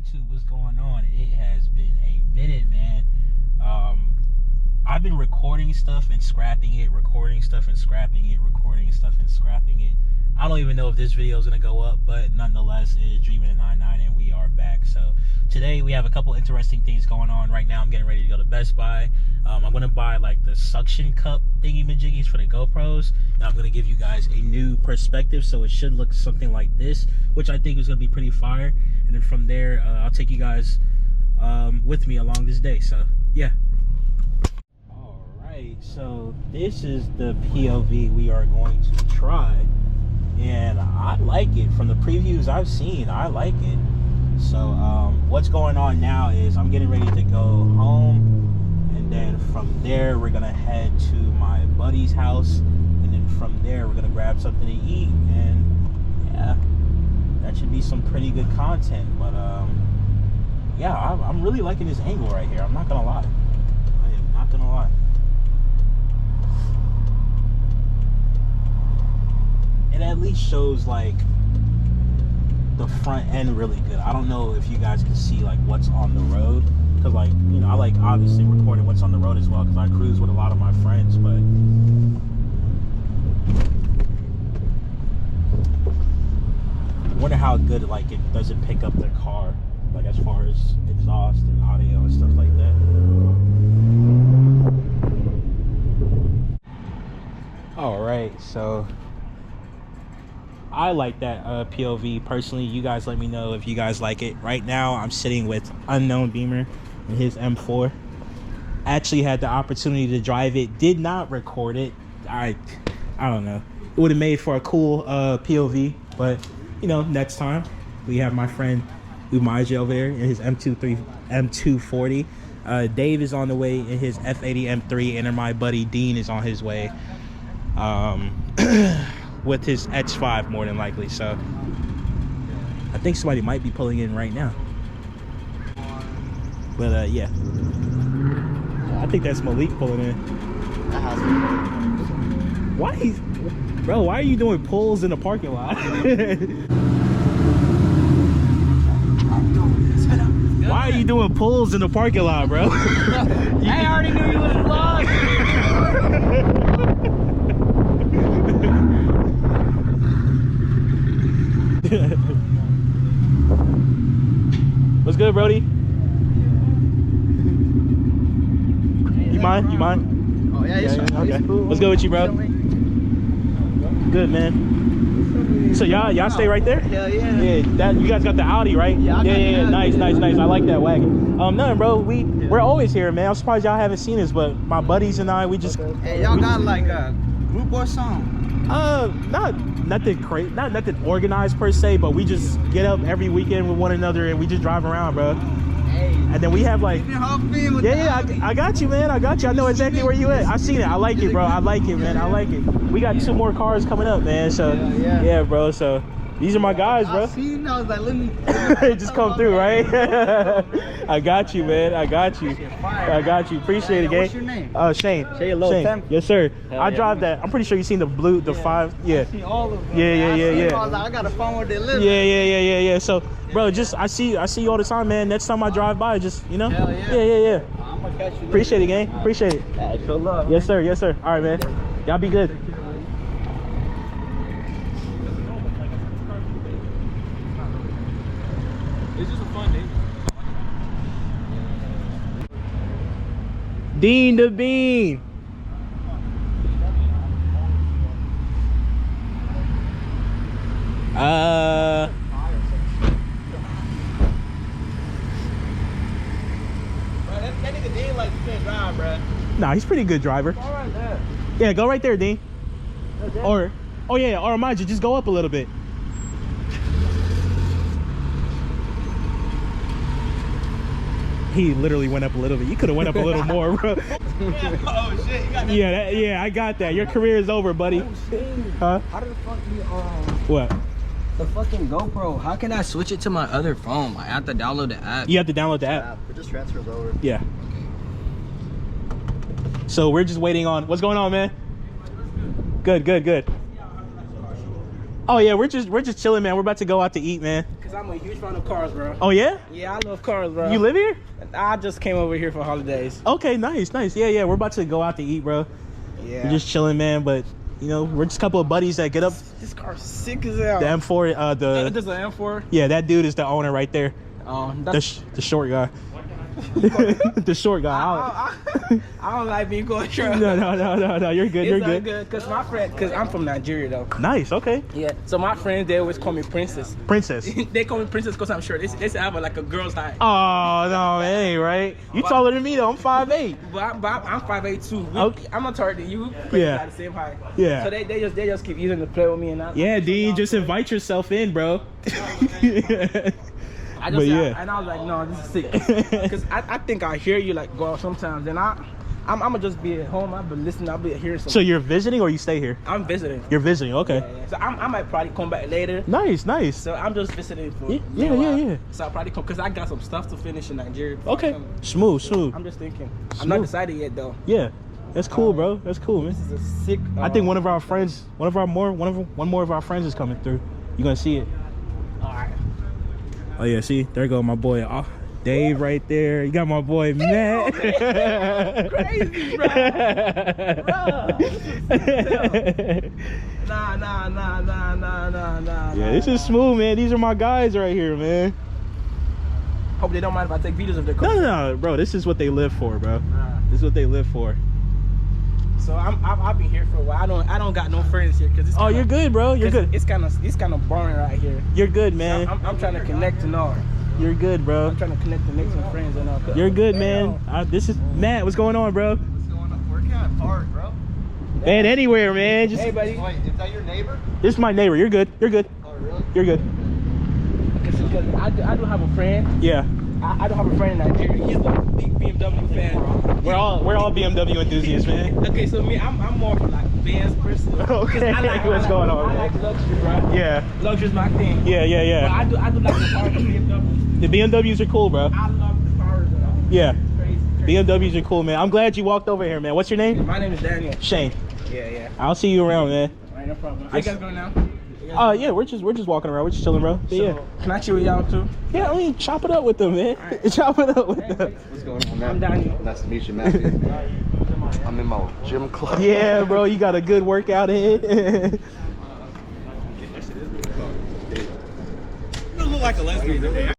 YouTube, what's going on? It has been a minute, man. I've been recording stuff and scrapping it, recording stuff and scrapping it, recording stuff and scrapping it. I don't even know if this video is gonna go up, but nonetheless, it is Dreaming in 99 and we are back. So today we have a couple interesting things going on. Right now I'm getting ready to go to Best Buy. I'm gonna buy like the suction cup thingy majiggies for the GoPros, and I'm gonna give you guys a new perspective, so it should look something like this, which I think is gonna be pretty fire. And then from there, I'll take you guys with me along this day. So yeah. All right, so this is the POV we are going to try, and I like it. From the previews I've seen, I like it. So what's going on now is I'm getting ready to go home, and then from there we're gonna head to my buddy's house, and then from there we're gonna grab something to eat, and yeah, that should be some pretty good content. But yeah, I'm really liking this angle right here. I'm not gonna lie. I am not gonna lie. It at least shows like the front end really good. I don't know if you guys can see like what's on the road, because like, you know, I like obviously recording what's on the road as well, because I cruise with a lot of my friends. But I wonder how good like it doesn't pick up the car, like as far as exhaust and audio and stuff like that. All right, so I like that POV personally. You guys let me know if you guys like it. Right now I'm sitting with Unknown Beamer and his M4. Actually had the opportunity to drive it, did not record it. I don't know, it would have made for a cool POV, but you know, next time. We have my friend Umaji over there in his M240. Dave is on the way in his F80 M3, and then my buddy Dean is on his way with his X5 more than likely. So I think somebody might be pulling in right now. But yeah, I think that's Malik pulling in. Why are you doing pulls in the parking lot? Why are you doing pulls in the parking lot, bro? I already knew you was vlogging. What's good, Brody? You mind? You mind? Oh yeah, it's okay. Cool. What's good with you, bro? Good, man. So y'all stay right there? Hell yeah. Yeah, you guys got the Audi, right? Yeah, yeah. Nice. I like that wagon. Nothing, bro. We're always here, man. I'm surprised y'all haven't seen us, but my buddies and I, we just. Hey, y'all got like a group or something? Nothing crazy, not nothing organized per se, but we just get up every weekend with one another and we just drive around, bro. Hey. And then we have like, I got you, man. I got you. I know exactly where you at. I seen it. I like it, bro. I like it, man. I like it. We got 2 more cars coming up, man. So yeah, bro. So these are my guys, bro. I seen, I was like, let me just come through, right? I got you, man. I got you. Appreciate it, gang. What's your name? Shane. Shane. Yes, sir. Hell I yeah, drive man. that. I'm pretty sure you've seen the blue, the 5. Yeah. I see all of them. Yeah. I was like, I got a phone where they live. Yeah. So, bro, just I see you all the time, man. Next time I drive by, just, you know. Hell yeah. Yeah. I'm gonna catch you. Appreciate it, gang. Appreciate it. Hey, show love. Yes, sir. All right, man. Y'all be good. It's just a fun day. Dean the Bean. That nigga Dean like you can't drive, bro. Nah, he's a pretty good driver. All right there. Yeah, go right there, Dean. Or mind you, just go up a little bit. He literally went up a little bit. You could have went up a little more, bro. Oh shit, you got that. Yeah, I got that. Your career is over, buddy. Huh? How the fuck you What? the fucking GoPro? How can I switch it to my other phone? Like, I have to download the app. You have to download the app. It just transfers over. Yeah. So we're just waiting on. What's going on, man? Good. Oh yeah, we're just chilling, man. We're about to go out to eat, man. Cause I'm a huge fan of cars, bro. Oh yeah? Yeah, I love cars, bro. You live here? I just came over here for holidays. Okay, nice. Yeah. We're about to go out to eat, bro. Yeah. We're just chilling, man. But you know, we're just a couple of buddies that get up. This car's sick as hell. The M4, This is an M4. yeah, that dude is the owner right there. The short guy. The short guy. I don't like being called short. No. You're good. You're good. Cause my friend, cause I'm from Nigeria though. Nice. Okay. Yeah. So my friends, they always call me princess. Princess. They call me princess cause I'm short. They say I have like a girl's height. Oh no, it ain't right. You taller than me though. I'm 5'8". But I'm 5'8" too. Okay. I'm a taller than you. Yeah. At the same height. Yeah. So they just keep using to play with me and Yeah, D, just invite yourself in, bro. I just and I was like, no, this is sick. Because I think I hear you like go out sometimes. Then I'm gonna just be at home. I'll be listening. I'll be hearing something. So you're visiting or you stay here? I'm visiting. You're visiting, okay. Yeah. So I might probably come back later. Nice. So I'm just visiting for Yeah. So I'll probably come because I got some stuff to finish in Nigeria. Okay. Smooth. I'm just thinking. I'm not decided yet though. Yeah. That's cool, bro. That's cool, man. This is a sick. I think one more of our friends is coming through. You gonna see it. Alright. Oh yeah, see, there go my boy Dave right there. You got my boy Matt. Crazy, bro. Nah. Yeah, this is smooth, man. These are my guys right here, man. Hope they don't mind if I take videos of their car. No, bro. This is what they live for, bro. This is what they live for. So I've been here for a while. I don't got no friends here because you're good, bro. You're good. It's kind of boring right here. You're good, man. I'm trying to connect and all. You're good, bro. I'm trying to connect and make some friends and all. You're good, man. This is Matt. What's going on, bro? What's going on? Working out hard, bro. Man, anywhere, man. Just Hey, buddy. Wait, is that your neighbor? this is my neighbor. You're good. You're good. Oh, really? You're good. Because I do have a friend. Yeah. I do have a friend in Nigeria. He's a big BMW fan. We're all BMW enthusiasts, man. Okay, so me, I'm more of like Benz person. Okay, what's going on, I man? like luxury, bro. Yeah. Luxury's my thing. Yeah. But I do like the power of BMW. The BMWs are cool, bro. I love the power of them. Yeah. Crazy. BMWs are cool, man. I'm glad you walked over here, man. What's your name? My name is Daniel. Shane. Yeah. I'll see you around, man. All right, no problem. How you guys going now? Yeah, we're just walking around. We're just chilling, bro. But yeah. Can I chill with y'all too? Yeah, I mean, chop it up with them, man. Right. Chop it up with them. What's going on, man? I'm Daniel. Nice to meet you, Matthew. I'm in my gym club. Yeah, bro, you got a good workout in. You look like a lesbian today.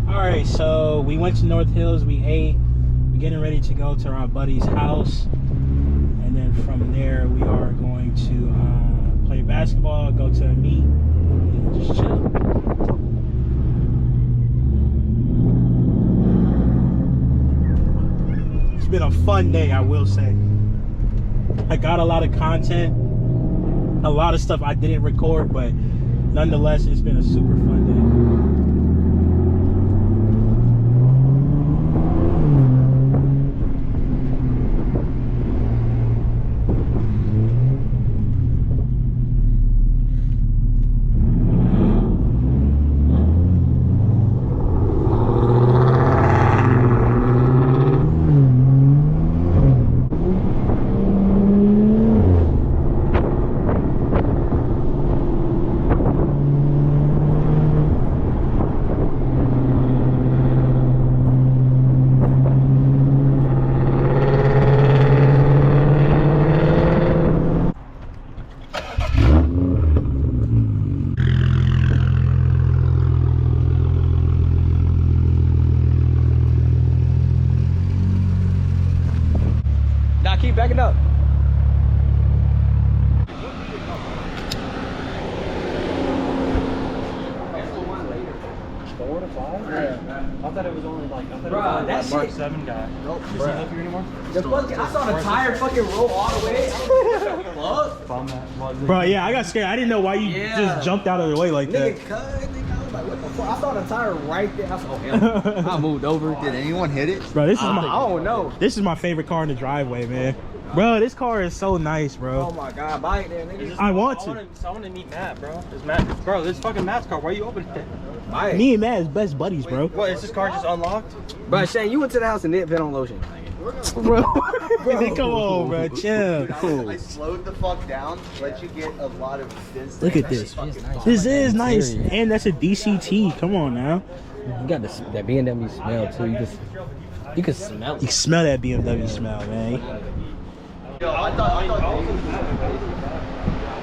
All right, so we went to North Hills. We ate. We're getting ready to go to our buddy's house, and then from there we are going to play basketball, go to a meet, and just chill. It's been a fun day, I will say. I got a lot of content, a lot of stuff I didn't record, but nonetheless, it's been a super fun day. Now keep backing up. I thought it was only like, Bruh, that Mark shit. 7 guy. Nope. Does he live here anymore? I saw the tire fucking roll all the way. From that. Bro, yeah, I got scared. I didn't know why you Yeah. just jumped out of the way like that. Nigga, I was like, what the fuck? I saw the tire right there. I was like, oh, hell. I moved over. Did anyone hit it? Bro, this is I don't know. this is my favorite car in the driveway, man. Bro, this car is so nice, Oh bro. my god, buy it there, nigga. I want to. I want to meet Matt, bro. Bro, this is fucking Matt's car. Why you opening it? Buy it. Me and Matt is best buddies, bro. What, is this car just unlocked? But Shane, you went to the house and didn't put on lotion. Bro, come on, bro. Chill. I slowed the fuck down, let you get a lot of distance. Look at this. This is nice. And that's a DCT. Come on now. You got that BMW smell too. You can smell You it. can smell that BMW smell, man. Yo, I thought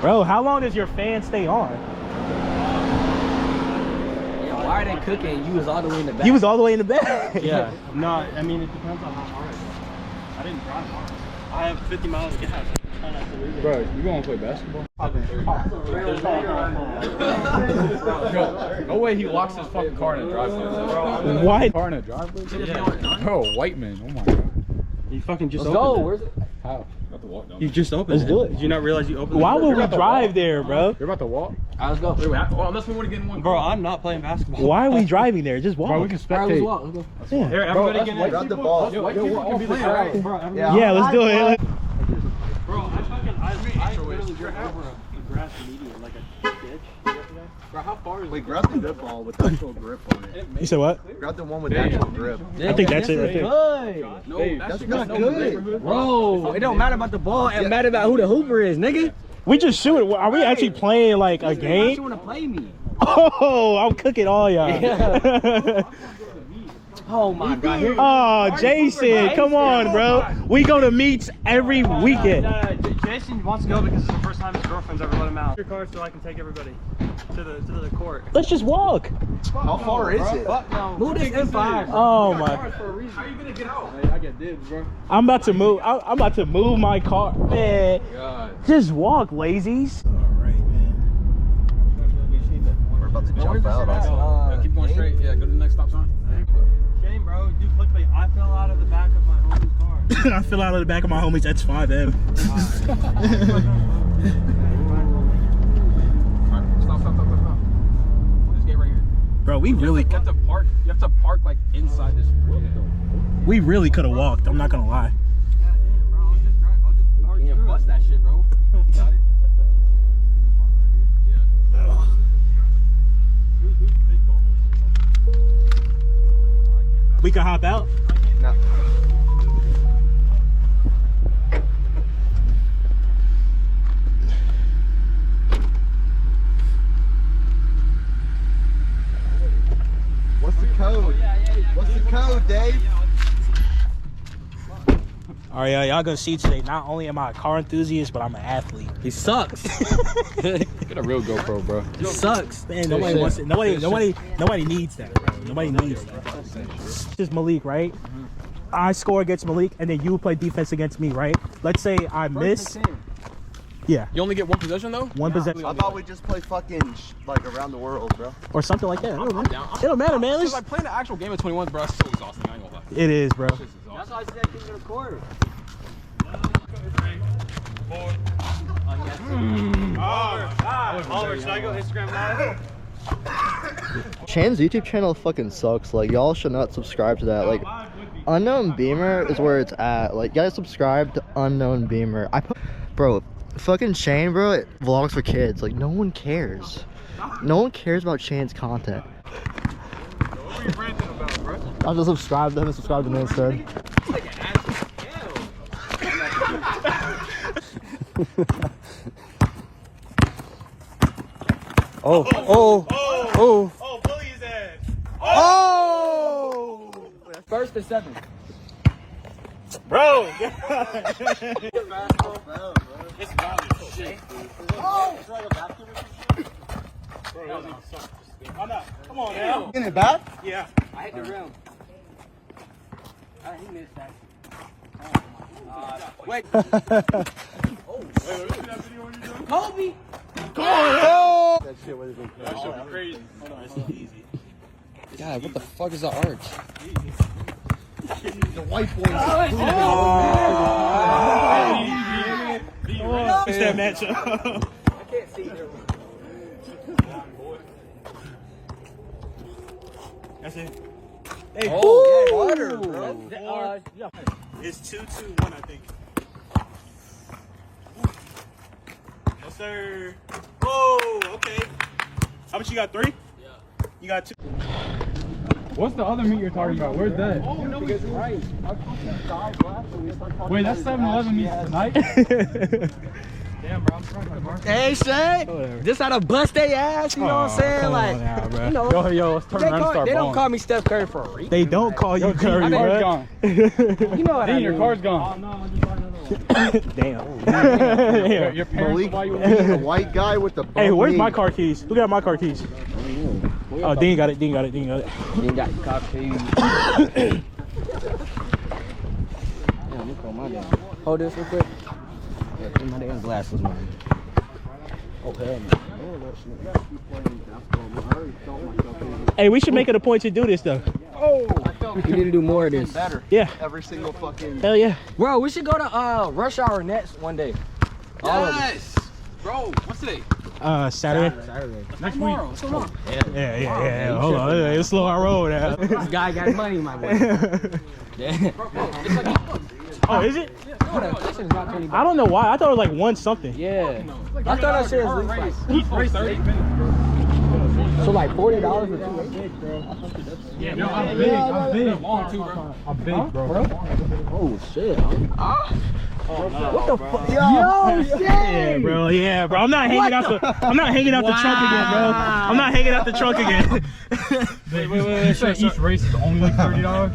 Bro, how long does your fan stay on? Yeah, why are they cooking? You was all the way in the back. You was all the way in the back. Yeah. No, I mean, it depends on how hard I go. I didn't drive hard. I have 50 miles of gas. Try not to lose it. Bro, you gonna play basketball? No way he locks his fucking car in a driveway. What? Car in a driveway? Bro, white man. Oh my god. You fucking just Let's go. opened Where's it? How? About to walk down. it. You just opened Let's do it. Did you not realize you opened Why it? would we drive there, bro? You're about to walk? All right, let's go. Well, unless we want to get in one. Bro, I'm not playing basketball. Why are we driving there? Just walk. Bro, we can All right, let's spectate. walk. Let's go. Yeah. Here, everybody get in. grab the ball. Yo, we're all playing, right? Bro, everybody. Yeah, let's do it. Bro, I literally drove over a grass median, like a ditch yesterday. Bro, how far is Wait, grab the good ball with actual grip on it. You said what? Grab the one with actual grip. I think that's it right there. Good. No, That's not good. Bro, it don't matter about the ball. It matter about who the hooper is, nigga. We just shoot it. Are we actually playing like a Why game? you wanna play me? Oh, I'm cooking all y'all. Oh my god. Here Oh, Jason, come on, bro. We go to meets every weekend. Jason wants to go because it's the first time his girlfriend's ever let him out. Your car so I can take everybody to the court. Let's just walk. How far is it? Move this M5. Oh my! How you gonna get out? I got dibs, bro. I'm about to move. I'm about to move my car, man. God. Just walk, lazies. All right, man. We're about to jump out. Yeah, keep going straight. Yeah, go to the next stop sign. Shame, bro. Do clickbait. I fell out of the back of my homie's car. I fell out of the back of my homies. That's 5M. Stop. This gate right here. Bro, we really, You have to park. You have to park like inside this. we really could have walked. I'm not gonna lie. Yeah, bro. I'll just drive. I'll just Can't bust that shit, bro. You got it. We can hop out. No. What's the code? What's the code, Dave? All right, y'all gonna see today. Not only am I a car enthusiast, but I'm an athlete. He sucks. Get a real GoPro, bro. He sucks. Man, nobody wants it. Nobody needs that, bro. Nobody needs that. This is Malik, right? I score against Malik, and then you play defense against me, right? Let's say I miss. Yeah, You only get one possession though. one possession I thought we just play fucking like around the world, bro. or something like that. It don't matter. Down. It don't matter, man. Because Let's- like playing the actual game of 21, bro, it's so exhausting. I ain't gonna lie. It is, bro. It's exhausting. That's why I said keep it recorded. Oliver, should I go Instagram live? Chan's YouTube channel fucking sucks. Like, y'all should not subscribe to that. Like, Unknown Beamer is where it's at. Like, you gotta subscribe to Unknown Beamer. Bro, fucking Shane, bro, it vlogs for kids. Like, no one cares. No one cares about Shane's content. I'll just subscribe to him and subscribe to me instead. Oh, bully his ass. oh! First to 7. Bro. Come on now. In it back? Yeah. I hit the rim. He missed that. Wait. Kobe. Oh! That shit would be crazy. Hold on, it's so easy. God, what the fuck is the arch? The white boy. Fix that matchup. I can't see here. That's it. Hey, water, bro. It's 2-2-1, I think. Yes, sir. Whoa, okay. How much you got? 3? Yeah. You got 2. What's the other meat you're talking about? Where's that? Oh, no, he's right. Wait, that's 7-Eleven meat tonight? Damn, bro, I'm trying to mark. Hey, Shay. Just how to bust their ass, you know what I'm saying? Like, you know. Yo, let's turn around and start They don't balling. call me Steph Curry for a reason. They don't call you Curry, Your car's bro. gone. You know what I Dean, your mean. car's gone. Damn. Your parents Malik, buy you the white guy with the Hey, where's my knee. car keys? Who got my car keys? Oh, Dean got it. Dean got it. Dean got it. You ain't got your cop keys. Hold this real quick. Yeah, put my damn glasses, man. Oh, hell no. Hey, we should make it a point to do this though. We need to do more of this. Yeah. Every single fucking. Hell yeah. Bro, we should go to Rush Hour Nets one day. All of us. Yes! Bro, what's today? Saturday. Saturday. Next week. What's going on? Yeah. Hold on. Let's slow our roll now. This guy got money, my boy. Yeah. Oh, is it? No, that shit is not 20 bucks. I don't know why. I thought it was like one something. Yeah. I thought that shit was like, Each race 30 minutes, bro. so like $40 or $2. Yeah, yo, I'm big. I'm big. Long too, bro. I'm big, bro. Oh shit. What the fuck? Yo, shit. Yeah, bro. Yeah, bro. I'm not hanging out the trunk again, bro. I'm not hanging out the trunk again. Wait. You said each race is only like $30?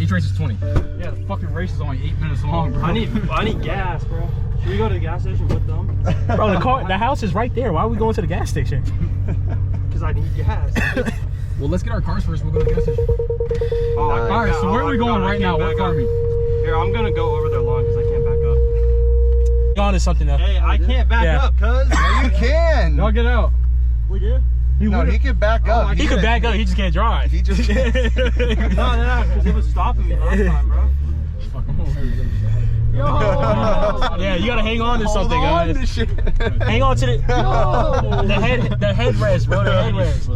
Each race is 20. Yeah, the fucking race is only 8 minutes long, bro. I need gas, bro. Should we go to the gas station with them? Bro, the house is right there. Why are we going to the gas station? Because I need gas. Well, let's get our cars first. We'll go to the gas station. Alright, so where are we going right now? What car meet? Here, I'm gonna go over there long because I can't back up. On to something else. Hey, I can't back up, cuz. You can. Y'all get out. We good? No, he can back up. He could back up. He just can't drive. He just can't. No, because it was stopping me last time, bro. Yeah, you gotta hang on to something, guys. to shit. Hang on to the headrest, bro. The headrest.